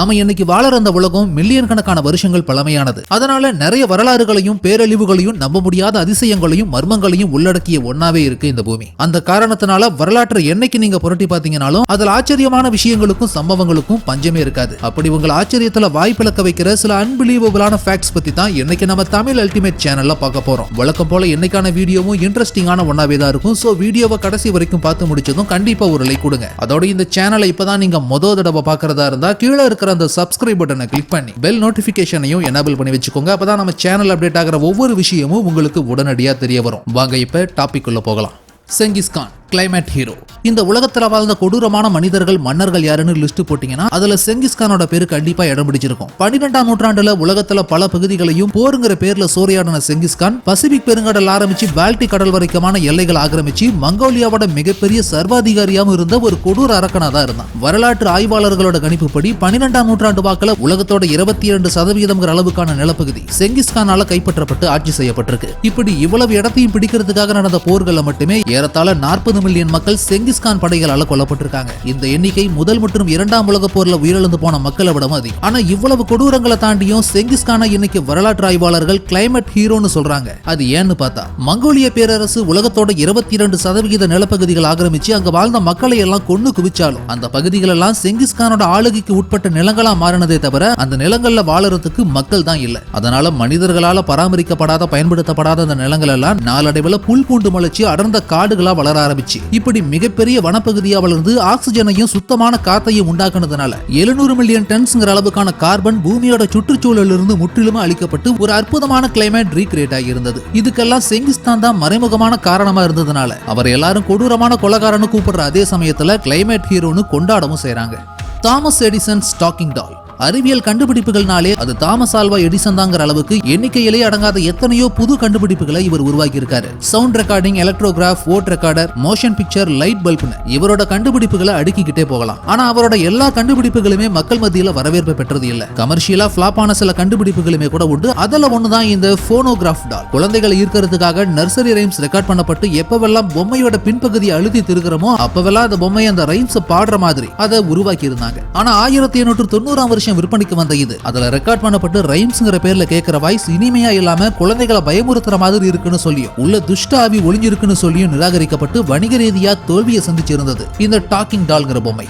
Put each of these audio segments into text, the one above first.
நாம இன்னைக்கு வாழற அந்த உலகம் மில்லியன் கணக்கான வருஷங்கள் பழமையானது. அதனால நிறைய வரலாறுகளையும் பேரழிவுகளையும் நம்ப முடியாத அதிசயங்களையும் மர்மங்களையும் உள்ளடக்கிய ஒன்னாவே இருக்கு இந்த பூமி. அந்த காரணத்தினால வரலாற்றை என்னைக்கு நீங்க புரட்டி பாத்தீங்கன்னாலும் அதுல ஆச்சரியமான விஷயங்களுக்கும் சம்பவங்களுக்கும் பஞ்சமே இருக்காது. அப்படி உங்கள் ஆச்சரியத்துல வாய்ப்பிழக்க வைக்கிற சில அன்பிலீவபிளான ஃபேக்ட்ஸ் பத்தி தான் இன்னைக்கு நம்ம தமிழ் அல்டிமேட் சேனல்ல பார்க்க போறோம். வழக்கம் போல இன்னைக்கான வீடியோவும் இன்ட்ரெஸ்டிங்கான ஒன்னாவே தான் இருக்கும். சோ வீடியோவை கடைசி வரைக்கும் பார்த்து முடிச்சதும் கண்டிப்பா ஒரு லைக் கொடுங்க. அதோட இந்த சேனலை இப்பதான் நீங்க முதல் தடவை பார்க்கறதா இருந்தா கீழே இருக்கிற அந்த சப்ஸ்கிரைப் பட்டனை கிளிக் பண்ணி பெல் நோட்டிபிகேஷனையும் எனேபிள் பண்ணி வச்சுக்கோங்க. அப்பதான் நம்ம சேனல் அப்டேட் ஆகிற ஒவ்வொரு விஷயமும் உங்களுக்கு உடனடியா தெரிய வரும். வாங்க இப்ப டாபிக் உள்ள போகலாம். Genghis Khan climate hero. இந்த உலகத்துல வாழ்ந்த கொடூரமான மனிதர்கள் மன்னர்கள் யாருன்னு லிஸ்ட் போட்டீங்கன்னா அதுல செங்கிஸ்கானோட பேரு கண்டிப்பா இடம் பிடிச்சிருக்கும். 12ஆம் நூற்றாண்டுல உலகத்துல பல பகுதிகளையும் போருங்கிற பேர்ல சூறையாடின செங்கிஸ்கான் பசிபிக் பெருங்கடல் ஆரம்பிச்சு பால்டிக் கடல் வரைக்குமான எல்லைகள் ஆக்கிரமிச்சு மங்கோலியாவோட மிகப்பெரிய சர்வாதிகாரியாவும் இருந்த ஒரு கொடூர அரக்கனா தான் இருந்தான். வரலாற்று ஆய்வாளர்களோட கணிப்புப்படி 12ஆம் நூற்றாண்டு வாக்குல உலகத்தோட 22% அளவுக்கான நிலப்பகுதி செங்கிஸ்கானால கைப்பற்றப்பட்டு ஆட்சி செய்யப்பட்டிருக்கு. இப்படி இவ்வளவு இடத்தையும் பிடிக்கிறதுக்காக நடந்த போர்களை மட்டுமே ஏறத்தாழ 40 மில்லியன் மக்கள் செங்கிஸ்கான் படைகளால கொல்லப்பட்டிருக்காங்க. இந்த எண்ணிக்கை முதல் மற்றும் இரண்டாம் உலக போர்ல உயிரிழந்து போன மக்களை விட அதிகம். ஆனா இவ்வளவு கொடூரங்களை தாண்டியும் செங்கிஸ்கானை இன்னைக்கு வரலாற்று ஆய்வாளர்கள் கிளைமேட் ஹீரோன்னு சொல்றாங்க. அது ஏன்னு பார்த்தா மங்கோலிய பேரரசு உலகத்தோட 22% நிலப்பகுதிகள் ஆக்கிரமிச்சு அங்க வாழ்ந்த மக்களை எல்லாம் கொன்னு குவிச்சாலும் அந்த பகுதிகள் எல்லாம் செங்கிஸ்கானோட ஆளுகைக்கு உட்பட்ட நிலங்களா மாறினதே தவிர அந்த நிலங்கள்ல வாழறதுக்கு மக்கள் தான் இல்ல. அதனால மனிதர்களால பராமரிக்கப்படாத பயன்படுத்தப்படாத அந்த நிலங்கள் எல்லாம் நாளடைவுல புல் பூண்டு முளைச்சு அடர்ந்த காடுகளா வளர ஆரம்பிச்சு இப்படி மிகப்பெரிய வனப்பகுதியா வளர்ந்து ஆக்சிஜனையும் சுத்தமான காத்தையும் உண்டாக்குனதுனால 700 மில்லியன் டன்ஸ்ங்கிற அளவுக்கான கார்பன் பூமியோட சுற்றுச்சூழலில் இருந்து முற்றிலுமா அளிக்கப்பட்டு ஒரு அற்புதமான கிளைமேட் ரீக்ரியேட் ஆகி இருந்தது. இதுக்கெல்லாம் செங்கிஸ்தான் தான் மறைமுகமான காரணமா இருந்ததுனால அவர் எல்லாரும் கொடூரமான கொலைகாரன்னு கூப்பிடுற அதே சமயத்துல கிளைமேட் ஹீரோன்னு கொண்டாடவும் செய்றாங்க. தாமஸ் எடிசன் டாக்கிங் டால். அறிவியல் கண்டுபிடிப்புகள்னாலே அது தாமஸ் ஆல்வா எடிசன் தாங்கிற அளவுக்கு எண்ணிக்கையிலே அடங்காத எத்தனையோ புது கண்டுபிடிப்புகளை இவர் உருவாக்கி இருக்காரு. Sound recording, electrograph, vote recorder, motion picture, light பல்ப்னு இவரோட கண்டுபிடிப்புகளை அடுக்கிக்கிட்டே போகலாம். ஆனா அவரோட எல்லா கண்டுபிடிப்புகளுமே மக்கள் மத்தியில வரவேற்பு பெற்றது இல்ல. கமர்ஷியலா ஃபிளாப் ஆன சில கண்டுபிடிப்புகளுமே கூட உண்டு. அதுல ஒண்ணுதான் இந்த போனோகிராஃப் டால். குழந்தைகளை ஈர்க்கிறதுக்காக நர்சரி ரைம்ஸ் ரெக்கார்ட் பண்ணப்பட்டு எப்பவெல்லாம் பொம்மையோட பின்பகுதியை அழுத்தி திருக்கிறோமோ அப்பவெல்லாம் அந்த பொம்மை அந்த ரைம்ஸ் பாடுற மாதிரி அதை உருவாக்கி இருந்தாங்க. ஆனா 1890ஆம் வருஷம் விற்பனைக்கு வந்த இது அதுல ரெக்கார்ட் பண்ணப்பட்டு ரைம்ஸ்ங்கிற பேர்ல கேட்கிற வாய்ஸ் இனிமையா இல்லாம குழந்தைகளை பயமுறுத்துற மாதிரி இருக்குன்னு சொல்லியும் உள்ள துஷ்ட ஆவி ஒளிஞ்சிருக்குன்னு சொல்லியும் நிராகரிக்கப்பட்டு வணிக ரீதியா தோல்வியை சந்திச்சிருந்தது இந்த டாக்கிங் டால்ங்கிற பொம்மை.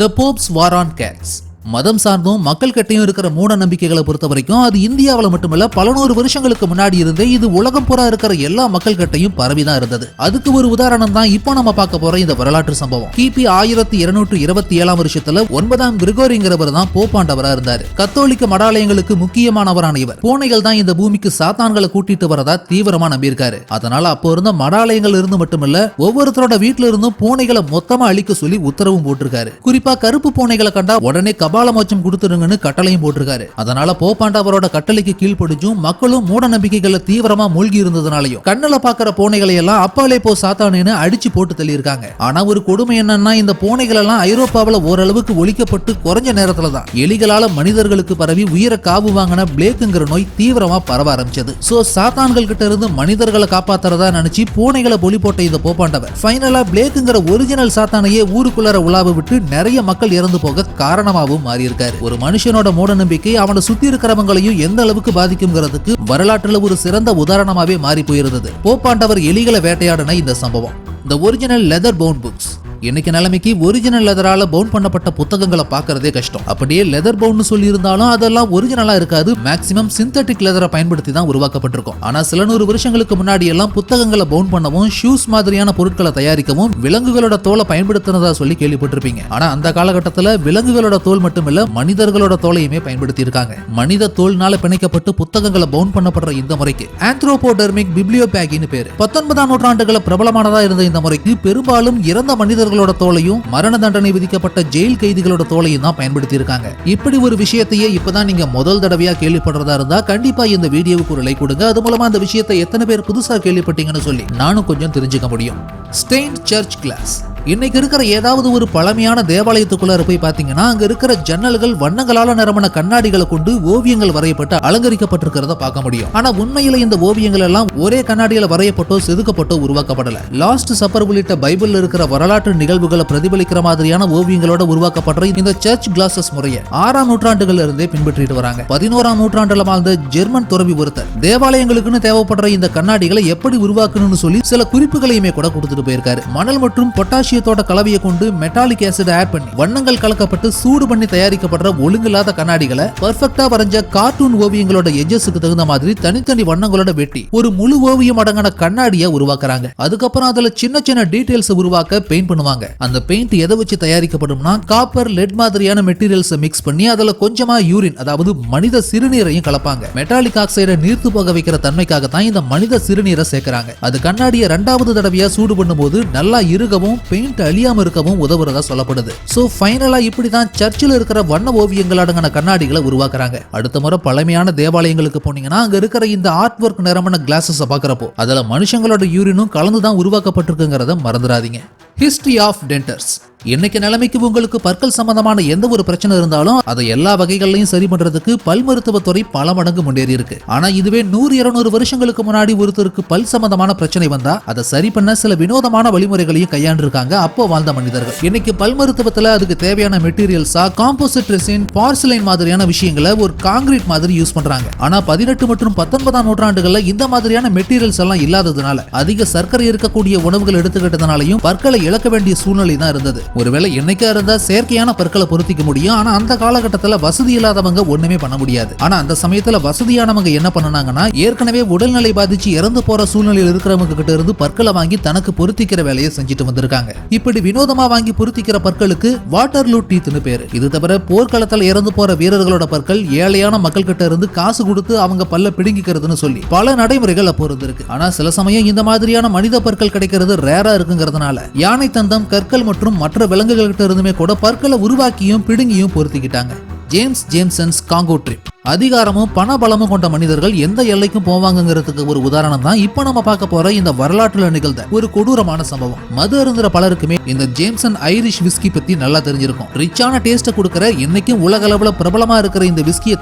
The Pope's War on Cats. மதம் சார்ந்தும் மக்கள் கிட்டையும் இருக்கிற மூட நம்பிக்கைகளை பொறுத்த வரைக்கும் அது இந்தியாவில் மட்டுமல்ல பல நூறு வருஷங்களுக்கு முன்னாடி இருந்தே இது உலகம் பூரா இருக்கிற எல்லா மக்கள் கிட்டையும் பரவிதான் இருந்தது. அதுக்கு ஒரு உதாரணம் தான் இப்போ நம்ம பார்க்க போற இந்த வரலாற்று சம்பவம். கிபி 1227ஆம் வருஷத்துல 9ஆம் கிரிகோரிங்கிறவர் தான் போப்பாண்டவரா இருந்தாரு. கத்தோலிக்க மடாலயங்களுக்கு முக்கியமானவரான இவர் பூனைகள் தான் இந்த பூமிக்கு சாத்தான்களை கூட்டிட்டு வரதா தீவிரமா நம்பியிருக்காரு. அதனால அப்போ இருந்த மடாலயங்கள் இருந்து மட்டுமல்ல ஒவ்வொருத்தரோட வீட்டுல இருந்தும் பூனைகளை மொத்தமா அழிக்க சொல்லி உத்தரவும் போட்டிருக்காரு. குறிப்பா கருப்பு பூனைகளை கண்டா உடனே பாலமோச்சம் கொடுத்துருங்கன்னு கட்டளையும் போட்டிருக்காரு. அதனால போப்பாண்டவரோட கட்டளைக்கு கீழ்ப்படிச்சும் மக்களும் மூட நம்பிக்கைகளை தீவிரமா மூழ்கி இருந்ததுனாலையும் கண்ணுல பாக்குற பூனைகளை எல்லாம் அப்பாலே போ சாத்தானேன்னு அடிச்சு போட்டு தள்ளியிருக்காங்க. ஆனா ஒரு கொடுமை என்னன்னா இந்த பூனைகள் எல்லாம் ஐரோப்பாவில ஓரளவுக்கு ஒழிக்கப்பட்டு குறைஞ்ச நேரத்துலதான் எலிகளால மனிதர்களுக்கு பரவி உயிரை காவு வாங்கின பிளேக்குங்கிற நோய் தீவிரமா பரவ ஆரம்பிச்சது. சோ சாத்தான்கள் கிட்ட இருந்து மனிதர்களை காப்பாத்துறதா நினைச்சு பூனைகளை பொலி போட்ட இந்த போப்பாண்டவர் ஃபைனலா பிளேக்குங்கிற ஒரிஜினல் சாத்தானையே ஊருக்குள்ளார உலாவ விட்டு நிறைய மக்கள் இறந்து போக காரணமாகவும் மாறி இருக்காரு. ஒரு மனுஷனோட மூட நம்பிக்கை அவனை சுத்தி இருக்கிறவங்களையும் எந்த அளவுக்கு பாதிக்கும்ங்கிறதுக்கு வரலாற்றுல ஒரு சிறந்த உதாரணமாவே மாறி போயிருந்தது போப்பாண்டவர் எலிகளை வேட்டையாடின இந்த சம்பவம். The original leather bound books. இன்னைக்கு நிலைமைக்கு ஒரிஜினல் லெதரால பவுண்ட் பண்ணப்பட்ட புத்தகங்களை பார்க்கறதே கஷ்டம். அப்படியே லெதர் பவுண்ட் சொல்லி இருந்தாலும் அதெல்லாம் ஒரிஜினலா இருக்காது. மேக்ஸிமம் சிந்தட்டிக் லெதரை பயன்படுத்தி தான் உருவாக்கப்பட்டிருக்கும். ஆனா சில நூறு வருஷங்களுக்கு முன்னாடி எல்லாம் புத்தகங்களை பவுண்ட் பண்ணவும் ஷூஸ் மாதிரியான பொருட்களை தயாரிக்கவும் விலங்குகளோட தோலை பயன்படுத்தினதா சொல்லி கேள்விப்பட்டிருப்பீங்க. ஆனா அந்த காலகட்டத்துல விலங்குகளோட தோல் மட்டும் இல்ல மனிதர்களோட தோலையுமே பயன்படுத்தி இருக்காங்க. மனித தோல்னால பிணைக்கப்பட்டு புத்தகங்களை பவுண்ட் பண்ணப்படுற இந்த முறைக்கு ஆந்த்ரோபோடெர்மிக் பிப்ளியோபேகின்னு பேரு. 19ஆம் நூற்றாண்டுகள பிரபலமானதா இருந்த இந்த முறைக்கு பெரும்பாலும் இறந்த மனிதர்களோட தோலையும் மரண தண்டனை விதிக்கப்பட்ட ஜெயில் கைதிகளோட தோலையும் தான் பயன்படுத்தி இருக்காங்க. இப்படி ஒரு விஷயத்தையே இப்பதான் நீங்க முதல் தடவையா கேள்விப்படுறதா இருந்தா கண்டிப்பா இந்த வீடியோவுக்கு ஒரு லைக் கொடுங்க. அது மூலமா அந்த விஷயத்தை எத்தனை பேர் புதுசா கேள்விப்பட்டீங்கன்னு சொல்லி நானும் கொஞ்சம் தெரிஞ்சுக்க முடியும். Stained church glass. இன்னைக்கு இருக்கிற ஏதாவது ஒரு பழமையான தேவாலயத்துக்குள்ள போய் பாத்தீங்கன்னா அங்க இருக்கிற ஜன்னல்கள் வண்ணங்களால நிரம்பின கண்ணாடிகளை கொண்டு ஓவியங்கள் வரையப்பட்டு அலங்கரிக்கப்பட்டிருக்கிறத பார்க்க முடியும். ஆனா உண்மையில இந்த ஓவியங்கள் எல்லாம் ஒரே கண்ணாடியில வரையப்பட்டோ செதுக்கப்பட்டோ உருவாக்கப்படல. லாஸ்ட் சப்பர் உள்ளிட்ட பைபிள்ல இருக்கிற வரலாற்று நிகழ்வுகளை பிரதிபலிக்கிற மாதிரியான ஓவியங்களோட உருவாக்கப்படுற இந்த சர்ச் கிளாசஸ் முறையை 6ஆம் நூற்றாண்டுகள்ல இருந்தே பின்பற்றிட்டு வராங்க. 11ஆம் நூற்றாண்டுல வாழ்ந்த ஜெர்மன் துறவி ஒருத்தர் தேவாலயங்களுக்குன்னு தேவைப்படுற இந்த கண்ணாடிகளை எப்படி உருவாக்கணும்னு சொல்லி சில குறிப்புகளையுமே கூட கொடுத்துட்டு போயிருக்காரு. மணல் மற்றும் பொட்டாசியத்தோட கலவையை கொண்டு மெட்டாலிக் ஆசிட் ஆட் பண்ணி வண்ணங்கள் கலக்கப்பட்டு சூடு பண்ணி தயாரிக்கப்படுற ஒழுங்கில்லாத கண்ணாடிகளை பெர்ஃபெக்ட்டா வரைஞ்ச கார்ட்டூன் ஓவியங்களோட எட்ஜஸ்க்கு தகுந்த மாதிரி தனித்தனி வண்ணங்களோட வெட்டி ஒரு முழு ஓவியம் அடங்கின கண்ணாடியை உருவாக்குறாங்க. அதுக்கப்புறம் அதுல சின்ன சின்ன டீடைல்ஸ் உருவாக்க பெயிண்ட் பண்ணுவாங்க. அந்த பெயிண்ட் எதை வச்சு தயாரிக்கப்படும்னா காப்பர், லெட் மாதிரியான மெட்டீரியல்ஸ் மிக்ஸ் பண்ணி அதுல கொஞ்சமா யூரின், அதாவது மனித சிறுநீரையும் கலப்பாங்க. மெட்டாலிக் ஆக்சைடை நீர்த்து போக வைக்கிற தன்மைக்காக தான் இந்த மனித சிறுநீரை சேர்க்கிறாங்க. அது கண்ணாடியை 2வது தடவையா சூடு பண்ணும்போது நல்லா இறுகவும் பெயிண்ட் அழியாம இருக்கவும் உதவுறதா சொல்லப்படுது. சோ ஃபைனலா இப்படிதான் சர்ச்சில் இருக்கிற வண்ண ஓவியங்கள் அடங்கின கண்ணாடிகளை உருவாக்குறாங்க. அடுத்த முறை பழமையான தேவாலயங்களுக்கு போனீங்கன்னா அங்க இருக்கிற இந்த ஆர்ட் ஒர்க் நிரம்பின கிளாஸஸ் பாக்குறப்போ அதுல மனுஷங்களோட யூரினும் கலந்துதான் உருவாக்கப்பட்டிருக்குங்கிறத மறந்துடாதீங்க. History of tenders. இன்னைக்கு நிலைமைக்கு உங்களுக்கு பற்கள் சம்பந்தமான எந்த ஒரு பிரச்சனை இருந்தாலும் அதை எல்லா வகைகளையும் சரி பண்றதுக்கு பல் மருத்துவத்துறை பல மடங்கு முன்னேறி இருக்கு. ஆனா இதுவே 100-200 வருஷங்களுக்கு முன்னாடி ஒருத்தருக்கு பல் சம்பந்தமான பிரச்சனை வந்தா அதை சரி பண்ண சில வினோதமான வழிமுறைகளையும் கையாண்டிருக்காங்க அப்போ வாழ்ந்த மனிதர்கள். இன்னைக்கு பல் மருத்துவத்துல அதுக்கு தேவையான மெட்டீரியல்ஸா காம்போசிட் ரெசின், பார்சிலைன் மாதிரியான விஷயங்களை ஒரு காங்கிரீட் மாதிரி யூஸ் பண்றாங்க. ஆனா 18 மற்றும் 19ஆம் நூற்றாண்டுகள்ல இந்த மாதிரியான மெட்டீரியல்ஸ் எல்லாம் இல்லாததுனால அதிக சர்க்கரை இருக்கக்கூடிய உணவுகள் எடுத்துக்கிட்டதுனாலையும் பற்களை இழக்க வேண்டிய சூழ்நிலை தான் இருந்தது. ஒருவேளை என்னைக்கா இருந்தா செயற்கையான பற்களை பொருத்திக்க முடியும். ஆனா அந்த காலகட்டத்துல வசதி இல்லாதவங்க ஒண்ணுமே பண்ண முடியாது. ஆனா அந்த சமயத்துல வசதியானவங்க என்ன பண்ணாங்கன்னா ஏற்கனவே உடல்நிலை பாதிச்சு இறந்து போற சூழ்நிலையில் இருக்கிறவங்க கிட்ட இருந்து பற்களை வாங்கி தனக்கு பொருத்திக்கிற வேலையை செஞ்சுட்டு வந்திருக்காங்க. இப்படி வினோதமா வாங்கி பொருத்திக்கிற பற்களுக்கு வாட்டர்லூ டீத்னு பேரு. இது தவிர போர்க்களத்தில் இறந்து போற வீரர்களோட பற்கள் ஏழையான மக்கள் கிட்ட இருந்து காசு கொடுத்து அவங்க பல்ல பிடுங்கிக்கிறதுன்னு சொல்லி பல நடைமுறைகள் அப்போ இருக்கு. ஆனா சில சமயம் இந்த மாதிரியான மனித பற்கள் கிடைக்கிறது ரேரா இருக்குங்கிறதுனால யானை தந்தம், கற்கள் மற்றும் மற்ற விலங்குகள் கிட்ட இருந்துமே கூட பற்களை உருவாக்கியும் பிடுங்கியும் பொருத்திக்கிட்டாங்க. James Jameson's Congo trip. அதிகாரமும் பண பலமும் கொண்ட மனிதர்கள் எந்த எல்லைக்கும் போவாங்கிறதுக்கு ஒரு உதாரணம் தான் இப்ப நம்ம பார்க்க போற இந்த வரலாற்றுல நிகழ்ந்த ஒரு கொடூரமான சம்பவம். மது அருந்துற பலருக்குமே இந்த ஜேம்சன் ஐரிஷ் விஸ்கி பத்தி நல்லா தெரிஞ்சிருக்கும். ரிச்சான டேஸ்ட கொடுக்கிற இன்னைக்கும் உலக அளவுல பிரபலமா இருக்கிற இந்த விஸ்கியை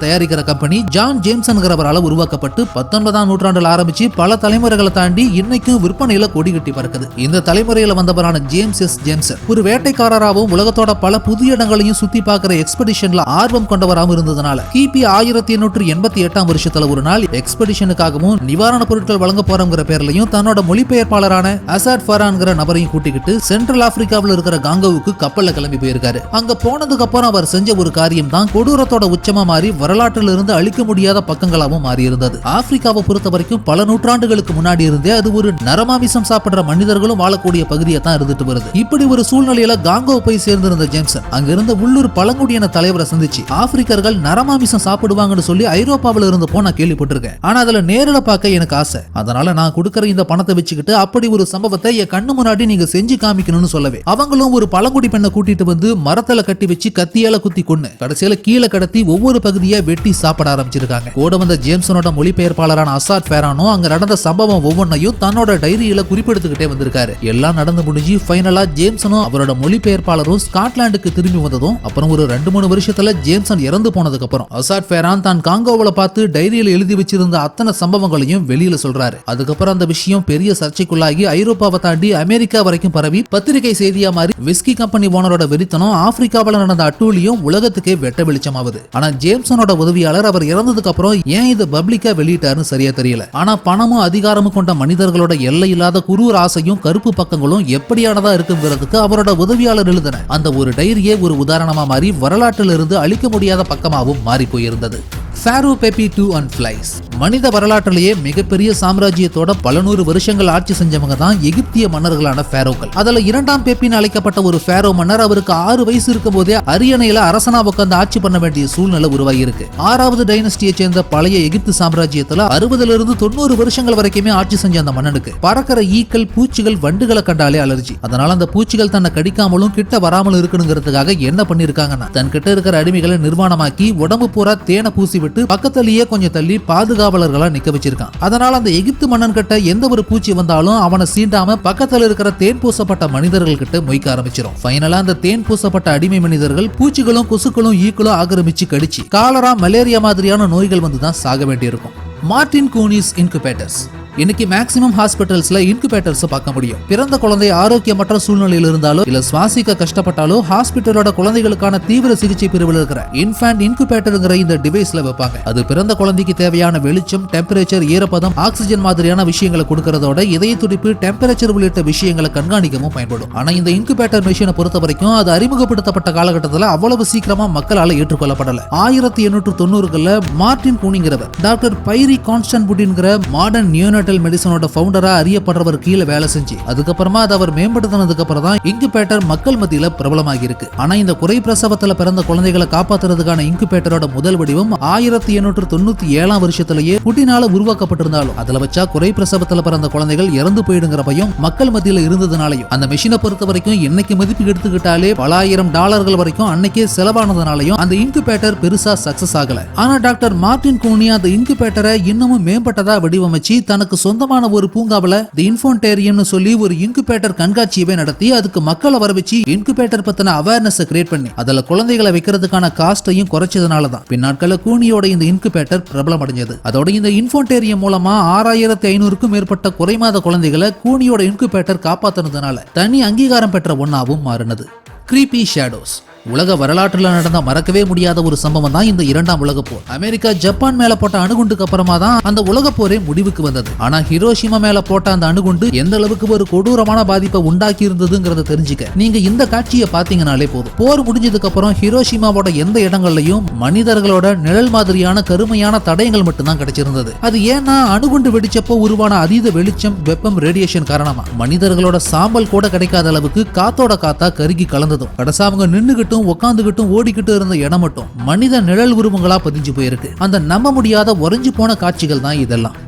தயாரிக்கிற கம்பெனி ஜான் ஜேம்சன்கிறவரால உருவாக்கப்பட்டு 19ஆம் நூற்றாண்டுல ஆரம்பிச்சு பல தலைமுறைகளை தாண்டி இன்னைக்கும் விற்பனையில கொடி கட்டி பறக்குது. இந்த தலைமுறையில வந்தவரான ஜேம்ஸ் எஸ் ஜேம்சன் ஒரு வேட்டைக்காரராகவும் உலகத்தோட பல புதிய இடங்களையும் சுத்தி பார்க்கிற எக்ஸ்பெடிஷன்ல ஆர்வம் கொண்டவராகவும் இருந்ததுனால கிபி 1888ஆம் வருஷத்துல ஒரு நாள் எக்ஸ்பெடிஷனுக்காகவும் நிவாரண பொருட்கள் வழங்க போறங்கிற பேர்லயும் தன்னோட மொழிபெயர்ப்பாளரான அசாட் ஃபரான்கிற நபரையும் கூட்டிக்கிட்டு சென்ட்ரல் ஆப்பிரிக்காவில் இருக்கிற காங்கோவுக்கு கப்பல்ல கிளம்பி போயிருக்காரு. அங்க போனதுக்கு அப்புறம் அவர் செஞ்ச ஒரு காரியம் தான் கொடூரத்தோட உச்சமா மாறி வரலாற்றில் இருந்து அழிக்க முடியாத பக்கங்களாகவும் மாறி இருந்தது. ஆப்பிரிக்காவை பொறுத்த வரைக்கும் பல நூற்றாண்டுகளுக்கு முன்னாடி இருந்தே அது ஒரு நரமாமிசம் சாப்பிடுற மனிதர்களும் வாழக்கூடிய பகுதியை தான் இருந்துட்டு வருது. இப்படி ஒரு சூழ்நிலையில காங்கோ போய் சேர்ந்திருந்த ஜேம்சன் அங்க இருந்த உள்ளூர் பழங்குடியின தலைவரை சந்திச்சு ஆப்பிரிக்கர்கள் நரமாமிசம் சாப்பிடுவாங்க சொல்லி ஐரோப்பாவில் இருந்து போனா கேள்விப்பட்டிருக்கேன். ஆனா அதுல நேரில பார்க்க எனக்கு ஆசை. அதனால நான் கொடுக்கிற இந்த பணத்தை வச்சுக்கிட்டு அப்படி ஒரு சம்பவத்தை என் கண்ணு முன்னாடி நீங்க செஞ்சு காமிக்கணும்னு சொல்லவே அவங்களும் ஒரு பழங்குடி பெண்ணை கூட்டிட்டு வந்து மரத்துல கட்டி வச்சு கத்தியால குத்தி கொன்னு கடைசியில கீழே கடத்தி ஒவ்வொரு பகுதியா வெட்டி சாப்பிட ஆரம்பிச்சிருக்காங்க. கூட வந்த ஜேம்சனோட மொழிபெயர்ப்பாளரான அசாட் ஃபரானோ அங்க நடந்த சம்பவம் ஒவ்வொன்றையும் தன்னோட டைரியில குறிப்பெடுத்துக்கிட்டே வந்திருக்காரு. எல்லாம் நடந்து முடிஞ்சு ஃபைனலா ஜேம்சனும் அவரோட மொழிபெயர்ப்பாளரும் ஸ்காட்லாந்துக்கு திரும்பி வந்ததும் அப்புறம் ஒரு 2-3 வருஷத்துல ஜேம்சன் இறந்து போனதுக்கு அப்புறம் அசாட் ஃபரான் தான் காங்கோவல பார்த்து டைரியில எழுதி வச்சிருந்த அத்தனை சம்பவங்களையும் வெளியில சொல்றாரு. அதுக்கப்புறம் அந்த விஷயம் பெரிய சர்ச்சைக்குள்ளாகி ஐரோப்பாவை தாண்டி அமெரிக்கா வரைக்கும் பரவி பத்திரிகை செய்தியா மாறி விஸ்கி கம்பெனி ஓனரோட வெறித்தனம் ஆப்பிரிக்காவில் நடந்த அட்டூழியம் உலகத்துக்கே வெட்ட வெளிச்சமாவது. ஆனா ஜேம்சனோட உதவியாளர் அவர் இறந்ததுக்கு அப்புறம் ஏன் இதை பப்ளிக்கா வெளியிட்டாருன்னு சரியா தெரியல. ஆனா பணமும் அதிகாரமும் கொண்ட மனிதர்களோட எல்லை இல்லாத குரூர் ஆசையும் கருப்பு பக்கங்களும் எப்படியானதா இருக்குங்கிறதுக்கு அவரோட உதவியாளர் எழுதின அந்த ஒரு டைரியே ஒரு உதாரணமா மாறி வரலாற்றில் இருந்து அழிக்க முடியாத பக்கமாகவும் மாறி போயிருந்தது. Pharaoh Pepi II and Flies. மனித வரலாற்றிலேயே மிகப்பெரிய சாம்ராஜ்யத்தோட பல நூறு வருஷங்கள் ஆட்சி செஞ்சவங்க தான் எகிப்திய மன்னர்களான ஃபேரோக்கள். அதுல 2ஆம் பெப்பின்னு அழைக்கப்பட்ட ஒரு ஃபேரோ மன்னர் அவருக்கு 6 வயசு இருக்கும் போதே அரியணையில அரசனா உட்கார்ந்து ஆட்சி பண்ண வேண்டிய சூழ்நிலை உருவாகி இருக்கு. 6வது டைனஸ்டியை சேர்ந்த பழைய எகிப்து சாம்ராஜ்யத்துல 60ல இருந்து 90 வருஷங்கள் வரைக்குமே ஆட்சி செஞ்ச அந்த மன்னனுக்கு பறக்கிற ஈக்கள், பூச்சிகள், வண்டுகளை கண்டாலே அலர்ஜி. அதனால அந்த பூச்சிகள் தன்னை கடிக்காமலும் கிட்ட வராமலும் இருக்கணுங்கிறதுக்காக என்ன பண்ணிருக்காங்கன்னா தன் கிட்ட இருக்கிற அடிமைகளை நிர்மாணமாக்கி உடம்பு பூரா தேனை பூசி விட்டு பக்கத்திலேயே கொஞ்சம் தள்ளி பாதுகாப்பு பாதுகாவலர்களா நிக்க வச்சிருக்கான். அதனால அந்த எகிப்து மன்னன் கிட்ட எந்த ஒரு பூச்சி வந்தாலும் அவனை சீண்டாம பக்கத்துல இருக்கிற தேன் பூசப்பட்ட மனிதர்கள் கிட்ட மொய்க்க ஆரம்பிச்சிடும். ஃபைனலா அந்த தேன் பூசப்பட்ட அடிமை மனிதர்கள் பூச்சிகளும் கொசுக்களும் ஈக்களும் ஆக்கிரமிச்சு கடிச்சு காலரா மலேரியா மாதிரியான நோய்கள் வந்துதான் சாக வேண்டியிருக்கும். Martin Couney's incubators. இன்னைக்கு மேக்ஸிமம் ஹாஸ்பிட்டல்ஸ்ல இன்குபேட்டர்ஸ் பார்க்க முடியும். பிறந்த குழந்தை ஆரோக்கியமற்ற சூழ்நிலையில் இருந்தாலோ இல்ல சுவாசிக்க கஷ்டப்பட்டாலோ ஹாஸ்பிட்டலோட குழந்தைகளுக்கான தீவிர சிகிச்சை பிரிவில் இருக்கிற இன்ஃபேன்ட் இன்குபேட்டர்ங்கிற இந்த டிவைஸ்ல வைப்பாங்க. அது பிறந்த குழந்தைக்கு தேவையான வெளிச்சம், டெம்பரேச்சர், ஈரப்பதம், ஆக்சிஜன் மாதிரியான விஷயங்களை கொடுக்கறதோட இதய துடிப்பு, டெம்பரேச்சர் உள்ளிட்ட விஷயங்களை கண்காணிக்கவும் பயன்படும். ஆனா இந்த இன்குபேட்டர் மிஷினை பொறுத்த வரைக்கும் அது அறிமுகப்படுத்தப்பட்ட காலகட்டத்தில் அவ்வளவு சீக்கிரமா மக்களால் ஏற்றுக்கொள்ளப்படல. 1890களில் மார்டின் கூனிங்கிறவர் டாக்டர் பைரி கான்ஸ்டன்ட்புட்டின்கிற மாடர்ன் நியோனேட்டல் மெடிசனோட ஃபவுண்டரா அறியப்படுறவர் கீழே வேலை செஞ்சு அதுக்கப்புறமா அதை அவர் மேம்படுத்தினதுக்கு அப்புறம் தான் இன்குபேட்டர் மக்கள் மத்தியில பிரபலமாகி இருக்கு. ஆனா இந்த குறை பிரசவத்துல பிறந்த குழந்தைகளை காப்பாத்துறதுக்கான இன்குபேட்டரோட முதல் வடிவம் 1897 வருஷத்திலேயே புட்டினால உருவாக்கப்பட்டிருந்தாலும் அதுல வச்சா குறை பிரசவத்துல பிறந்த குழந்தைகள் இறந்து போயிடுங்கிற பயம் மக்கள் மத்தியில இருந்ததுனாலையும் அந்த மிஷினை பொறுத்த வரைக்கும் இன்னைக்கு மதிப்பு எடுத்துக்கிட்டாலே பல $1000 வரைக்கும் அன்னைக்கே செலவானதுனாலையும் அந்த இன்குபேட்டர் பெருசா சக்சஸ் ஆகல. ஆனா டாக்டர் மார்டின் கூனி அந்த இன்குபேட்டரை இன்னமும் மேம்பட்டதா வடிவமைச்சு தனக்கு சொந்தமான ஒரு பூங்காவில தி இன்ஃபோன்டேரியம்னு சொல்லி ஒரு இன்குபேட்டர் கண்காட்சியவே நடத்தி அதுக்கு மக்களை வர வச்சு இன்குபேட்டர் பத்தின அவேர்னஸ் கிரியேட் பண்ணி அதுல குழந்தைகளை வைக்கிறதுக்கான காஸ்டையும் குறைச்சதுனால தான் பின்னாட்கள கூனியோட இந்த இன்குபேட்டர் பிரபலம் அடைஞ்சது. அதோட இந்த இன்ஃபோன்டேரியம் மூலமா 6500க்கும் மேற்பட்ட குறைமாத குழந்தைகளை கூனியோட இன்குபேட்டர் காப்பாத்தினதுனால தனி அங்கீகாரம் பெற்ற ஒன்னாவும் மாறினது. Creepy shadows. உலக வரலாற்றுல நடந்த மறக்கவே முடியாத ஒரு சம்பவம் தான் இந்த இரண்டாம் உலக போர். அமெரிக்கா ஜப்பான் மேல போட்ட அணுகுண்டுக்கு அப்புறமா தான் அந்த உலக போரே முடிவுக்கு வந்தது. ஆனா ஹிரோஷிமா மேல போட்ட அந்த அணுகுண்டு எந்த அளவுக்கு ஒரு கொடூரமான பாதிப்பை உண்டாக்கி இருந்ததுங்கிறத தெரிஞ்சுக்க நீங்க இந்த காட்சியை பாத்தீங்கன்னாலே போதும். போர் முடிஞ்சதுக்கு அப்புறம் ஹிரோஷிமாவோட எந்த இடங்கள்லயும் மனிதர்களோட நிழல் மாதிரியான கருமையான தடயங்கள் மட்டும்தான் கிடைச்சிருந்தது. அது ஏன்னா அணுகுண்டு வெடிச்சப்போ உருவான அதீத வெளிச்சம், வெப்பம், ரேடியேஷன் காரணமா மனிதர்களோட சாம்பல் கூட கிடைக்காத அளவுக்கு காத்தோட காத்தா கருகி கலந்ததும் கடைசி அவங்க நின்னுகிட்டு உட்காந்துகிட்டும் ஓடிக்கிட்டு இருந்த இடம் மட்டும் மனித நிழல் உருவங்களா பதிஞ்சு போயிருக்கு. அந்த நம்ப முடியாத உறைஞ்சு போன காட்சிகள் தான் இதெல்லாம்.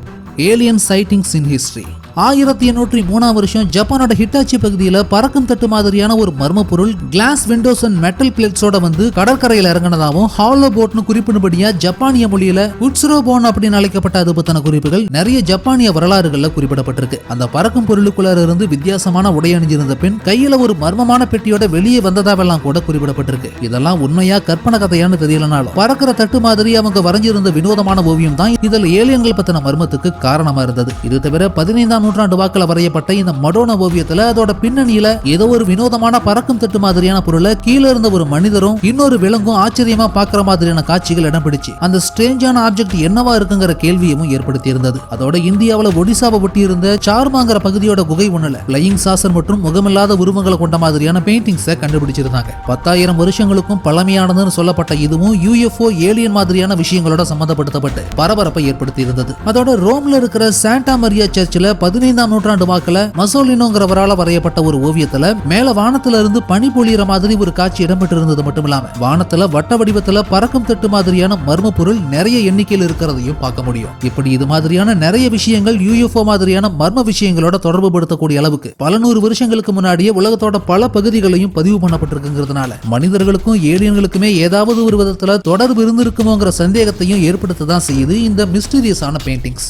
Alien sightings in history. 1803 வருஷம் ஜப்பானோட ஹிட்டாச்சி பகுதியில பறக்கும் தட்டு மாதிரியான ஒரு மர்ம பொருள் கிளாஸ் விண்டோஸ் அண்ட் மெட்டல் பிளேட்ஸோட வந்து கடற்கரையில இறங்கினதாகவும் ஹாலோ போட்னு குறிப்பிடும்படியா ஜப்பானிய மொழியில உட்சுரோபோன் அப்படின்னு அழைக்கப்பட்ட அது பத்தின குறிப்புகள் நிறைய ஜப்பானிய வரலாறுகள்ல குறிப்பிடப்பட்டிருக்கு. அந்த பறக்கும் பொருளுக்குள்ள இருந்து வித்தியாசமான உடை அணிஞ்சிருந்த பெண் கையில ஒரு மர்மமான பெட்டியோட வெளியே வந்ததாவெல்லாம் கூட குறிப்பிடப்பட்டிருக்கு. இதெல்லாம் உண்மையா கற்பனை கதையான்னு தெரியலனாலும் பறக்கிற தட்டு மாதிரி அவங்க வரைஞ்சிருந்த வினோதமான ஓவியம் தான் இதில் ஏலியன்கள் பத்தின மர்மத்துக்கு காரணமா இருந்தது. இது தவிர 15ஆம் நூற்றாண்டு வாக்கில் வரையப்பட்ட இந்த மடோனா ஓவியத்துல அதோட பின்னணியில ஏதோ ஒரு வினோதமான பறக்கும் தட்டு மாதிரியான பொருளை கீழே இருந்த ஒரு மனிதரும் இன்னொரு விலங்கும் ஆச்சரியமா பாக்குற மாதிரியான காட்சிகள் இடம் பிடிச்சு அந்த ஸ்ட்ரேஞ்சான ஆப்ஜெக்ட் என்னவா இருக்குங்கிற கேள்வியும் ஏற்படுத்தி இருந்தது. அதோட இந்தியாவில ஒடிசாவை ஒட்டி இருந்த சார்மாங்கிற பகுதியோட குகை ஒண்ணுல பிளையிங் சாசர் மற்றும் முகமில்லாத உருவங்களை கொண்ட மாதிரியான பெயிண்டிங்ஸை கண்டுபிடிச்சிருந்தாங்க. 10,000 வருஷங்களுக்கும் பழமையானதுன்னு சொல்லப்பட்ட இதுவும் UFO ஏலியன் மாதிரியான விஷயங்களோட சம்பந்தப்படுத்தப்பட்டு பரபரப்பை ஏற்படுத்தி இருந்தது. அதோட ரோம்ல இருக்கிற சாண்டா மரியா சர்ச்சில் 15ஆம் நூற்றாண்டு வாக்குல மசோலினோங்கிறவரால வரையப்பட்ட ஒரு ஓவியத்துல மேல வானத்துல இருந்து பனி பொழியிற மாதிரி ஒரு காட்சி இடம்பெற்று இருந்தது மட்டும் இல்லாம வானத்துல வட்ட வடிவத்துல பறக்கும் தட்டு மாதிரியான மர்ம பொருள் நிறைய எண்ணிக்கையில் இருக்கிறதையும் பார்க்க முடியும். இப்படி இது மாதிரியான நிறைய விஷயங்கள் UFO மாதிரியான மர்ம விஷயங்களோட தொடர்பு படுத்தக்கூடிய அளவுக்கு பல நூறு வருஷங்களுக்கு முன்னாடியே உலகத்தோட பல பகுதிகளையும் பதிவு பண்ணப்பட்டிருக்குங்கிறதுனால மனிதர்களுக்கும் ஏலியன்களுக்குமே ஏதாவது ஒரு விதத்துல தொடர்பு இருந்திருக்குமோங்கிற சந்தேகத்தையும் ஏற்படுத்ததான் செய்யுது இந்த மிஸ்டீரியஸான பெயிண்டிங்ஸ்.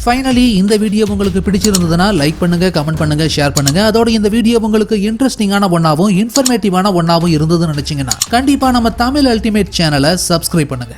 ஃபைனலி இந்த வீடியோ உங்களுக்கு பிடிச்சிருந்ததுன்னா லைக் பண்ணுங்க, கமெண்ட் பண்ணுங்க, ஷேர் பண்ணுங்க. அதோட இந்த வீடியோ உங்களுக்கு இன்ட்ரெஸ்டிங்கான ஒன்னாவும் இன்ஃபர்மேட்டிவான ஒன்னாவும் இருந்ததுன்னு நினைச்சீங்கன்னா கண்டிப்பா நம்ம தமிழ் அல்டிமேட் சேனலை சப்ஸ்கிரைப் பண்ணுங்க.